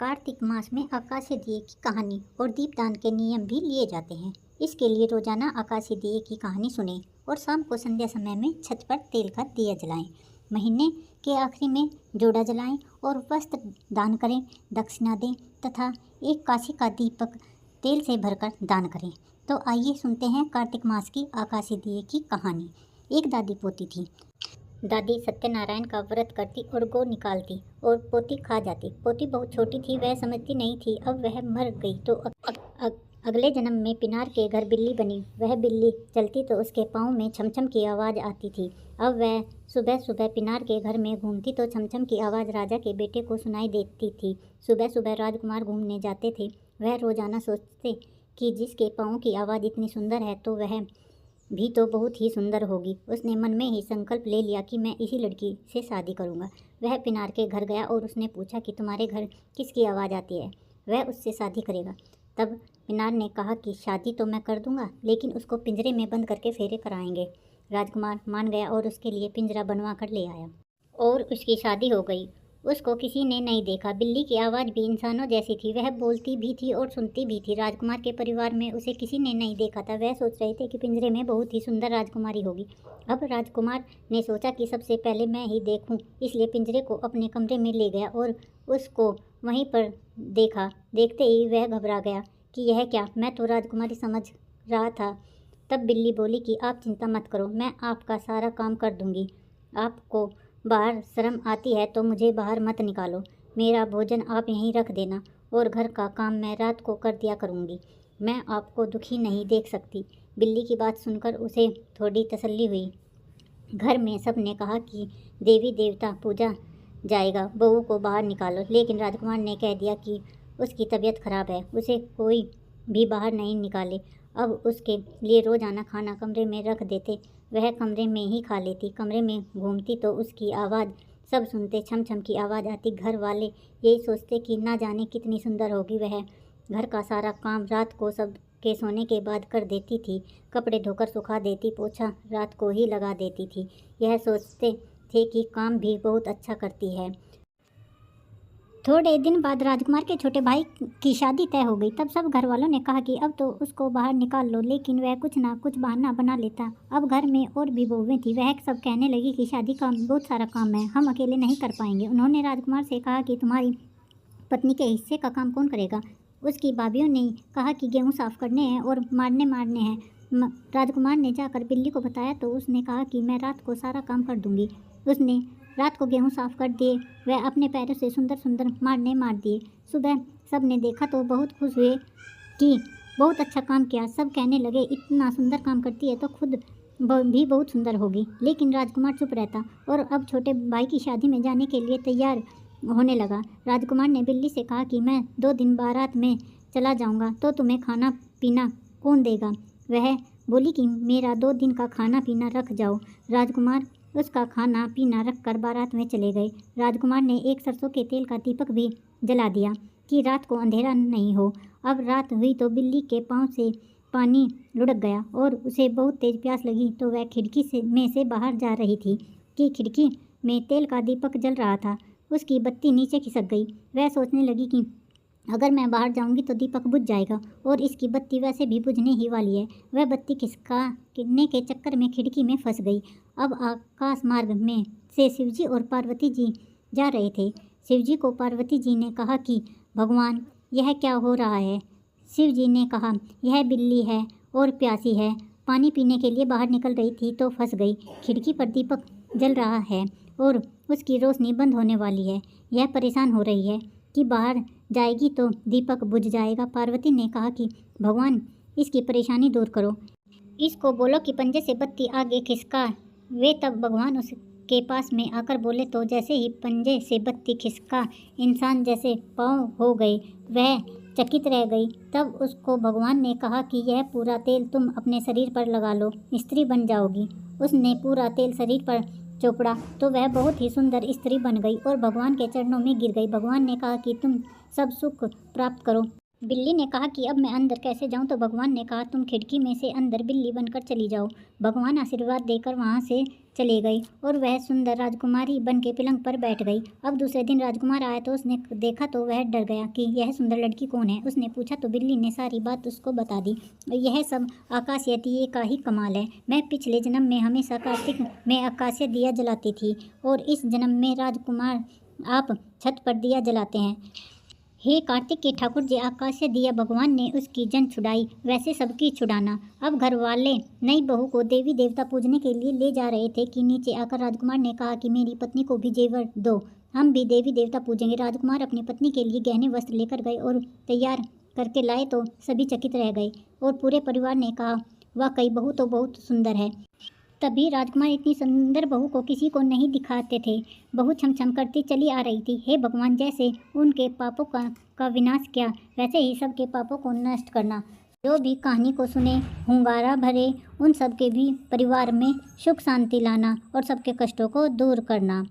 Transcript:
कार्तिक मास में आकाशीय दिए की कहानी और दीपदान के नियम भी लिए जाते हैं। इसके लिए रोजाना आकाशीय दिए की कहानी सुनें और शाम को संध्या समय में छत पर तेल का दिया जलाएं। महीने के आखिरी में जोड़ा जलाएं और वस्त्र दान करें, दक्षिणा दें तथा एक काशी का दीपक तेल से भरकर दान करें। तो आइए सुनते हैं कार्तिक मास की आकाशीय दिए की कहानी। एक दादी पोती थी। दादी सत्यनारायण का व्रत करती और गौ निकालती और पोती खा जाती। पोती बहुत छोटी थी, वह समझती नहीं थी। अब वह मर गई तो अगले जन्म में पिनार के घर बिल्ली बनी। वह बिल्ली चलती तो उसके पाँव में छमछम की आवाज़ आती थी। अब वह सुबह सुबह पिनार के घर में घूमती तो छमछम की आवाज़ राजा के बेटे को सुनाई देती थी। सुबह सुबह राजकुमार घूमने जाते थे। वह रोजाना सोचते कि जिसके पाँव की आवाज़ इतनी सुंदर है तो वह भी तो बहुत ही सुंदर होगी। उसने मन में ही संकल्प ले लिया कि मैं इसी लड़की से शादी करूंगा। वह पिनार के घर गया और उसने पूछा कि तुम्हारे घर किसकी आवाज़ आती है, वह उससे शादी करेगा। तब पिनार ने कहा कि शादी तो मैं कर दूंगा, लेकिन उसको पिंजरे में बंद करके फेरे कराएंगे। राजकुमार मान गया और उसके लिए पिंजरा बनवा कर ले आया और उसकी शादी हो गई। उसको किसी ने नहीं देखा। बिल्ली की आवाज़ भी इंसानों जैसी थी, वह बोलती भी थी और सुनती भी थी। राजकुमार के परिवार में उसे किसी ने नहीं देखा था। वह सोच रहे थे कि पिंजरे में बहुत ही सुंदर राजकुमारी होगी। अब राजकुमार ने सोचा कि सबसे पहले मैं ही देखूं, इसलिए पिंजरे को अपने कमरे में ले गया और उसको वहीं पर देखा। देखते ही वह घबरा गया कि यह क्या, मैं तो राजकुमारी समझ रहा था। तब बिल्ली बोली कि आप चिंता मत करो, मैं आपका सारा काम कर दूंगी। आपको बाहर शर्म आती है तो मुझे बाहर मत निकालो। मेरा भोजन आप यहीं रख देना और घर का काम मैं रात को कर दिया करूँगी। मैं आपको दुखी नहीं देख सकती। बिल्ली की बात सुनकर उसे थोड़ी तसल्ली हुई। घर में सब ने कहा कि देवी देवता पूजा जाएगा, बहू को बाहर निकालो। लेकिन राजकुमार ने कह दिया कि उसकी तबीयत खराब है, उसे कोई भी बाहर नहीं निकाले। अब उसके लिए रोजाना खाना कमरे में रख देते, वह कमरे में ही खा लेती। कमरे में घूमती तो उसकी आवाज़ सब सुनते, छम छम की आवाज़ आती। घर वाले यही सोचते कि ना जाने कितनी सुंदर होगी। वह घर का सारा काम रात को सब के सोने के बाद कर देती थी। कपड़े धोकर सुखा देती, पोछा रात को ही लगा देती थी। यह सोचते थे कि काम भी बहुत अच्छा करती है। थोड़े दिन बाद राजकुमार के छोटे भाई की शादी तय हो गई। तब सब घर वालों ने कहा कि अब तो उसको बाहर निकाल लो, लेकिन वह कुछ ना कुछ बहाना बना लेता। अब घर में और भी बहुएं थी। वह सब कहने लगी कि शादी का बहुत सारा काम है, हम अकेले नहीं कर पाएंगे। उन्होंने राजकुमार से कहा कि तुम्हारी पत्नी के हिस्से का काम कौन करेगा। उसकी भाभीयों ने कहा कि गेहूँ साफ करने हैं और मारने हैं। राजकुमार ने जाकर बिल्ली को बताया तो उसने कहा कि मैं रात को सारा काम कर दूंगी। उसने रात को गेहूँ साफ कर दिए। वह अपने पैरों से सुंदर सुंदर मारने मार दिए। सुबह सब ने देखा तो बहुत खुश हुए कि बहुत अच्छा काम किया। सब कहने लगे इतना सुंदर काम करती है तो खुद भी बहुत सुंदर होगी। लेकिन राजकुमार चुप रहता और अब छोटे भाई की शादी में जाने के लिए तैयार होने लगा। राजकुमार ने बिल्ली से कहा कि मैं 2 दिन बारात में चला जाऊंगा तो तुम्हें खाना पीना कौन देगा। वह बोली कि मेरा 2 दिन का खाना पीना रख जाओ। राजकुमार उसका खाना पीना रखकर बारात में चले गए। राजकुमार ने एक सरसों के तेल का दीपक भी जला दिया कि रात को अंधेरा नहीं हो। अब रात हुई तो बिल्ली के पाँव से पानी लुढ़क गया और उसे बहुत तेज प्यास लगी। तो वह खिड़की में से बाहर जा रही थी कि खिड़की में तेल का दीपक जल रहा था। उसकी बत्ती नीचे खिसक गई। वह सोचने लगी कि अगर मैं बाहर जाऊंगी तो दीपक बुझ जाएगा और इसकी बत्ती वैसे भी बुझने ही वाली है। वह बत्ती खिसकाने के चक्कर में खिड़की में फंस गई। अब आकाश मार्ग में से शिवजी और पार्वती जी जा रहे थे। शिवजी को पार्वती जी ने कहा कि भगवान यह क्या हो रहा है। शिवजी ने कहा यह बिल्ली है और प्यासी है, पानी पीने के लिए बाहर निकल रही थी तो फंस गई। खिड़की पर दीपक जल रहा है और उसकी रोशनी बंद होने वाली है। यह परेशान हो रही है कि बाहर जाएगी तो दीपक बुझ जाएगा। पार्वती ने कहा कि भगवान इसकी परेशानी दूर करो, इसको बोलो कि पंजे से बत्ती आगे खिसका। वे तब भगवान उसके पास में आकर बोले तो जैसे ही पंजे से बत्ती खिसका, इंसान जैसे पाँव हो गए। वह चकित रह गई। तब उसको भगवान ने कहा कि यह पूरा तेल तुम अपने शरीर पर लगा लो, स्त्री बन जाओगी। उसने पूरा तेल शरीर पर चोपड़ा तो वह बहुत ही सुंदर स्त्री बन गई और भगवान के चरणों में गिर गई। भगवान ने कहा कि तुम सब सुख प्राप्त करो। बिल्ली ने कहा कि अब मैं अंदर कैसे जाऊं। तो भगवान ने कहा तुम खिड़की में से अंदर बिल्ली बनकर चली जाओ। भगवान आशीर्वाद देकर वहां से चले गए और वह सुंदर राजकुमारी बन के पलंग पर बैठ गई। अब दूसरे दिन राजकुमार आया तो उसने देखा तो वह डर गया कि यह सुंदर लड़की कौन है। उसने पूछा तो बिल्ली ने सारी बात उसको बता दी। यह सब आकाशीय दिए का ही कमाल है। मैं पिछले जन्म में हमेशा कार्तिक में आकाशीय दिया जलाती थी और इस जन्म में राजकुमार आप छत पर दिया जलाते हैं। हे कार्तिक के ठाकुर जी, आकाशीय दिया भगवान ने उसकी जान छुड़ाई, वैसे सबकी छुड़ाना। अब घर वाले नई बहू को देवी देवता पूजने के लिए ले जा रहे थे कि नीचे आकर राजकुमार ने कहा कि मेरी पत्नी को भी जेवर दो, हम भी देवी देवता पूजेंगे। राजकुमार अपनी पत्नी के लिए गहने वस्त्र लेकर गए और तैयार करके लाए तो सभी चकित रह गए और पूरे परिवार ने कहा वाकई बहू तो बहुत सुंदर है। तभी राजकुमार इतनी सुंदर बहू को किसी को नहीं दिखाते थे। बहू छमछम करती चली आ रही थी। हे भगवान, जैसे उनके पापों का विनाश किया वैसे ही सबके पापों को नष्ट करना। जो भी कहानी को सुने हुंगारा भरे उन सबके भी परिवार में सुख शांति लाना और सबके कष्टों को दूर करना।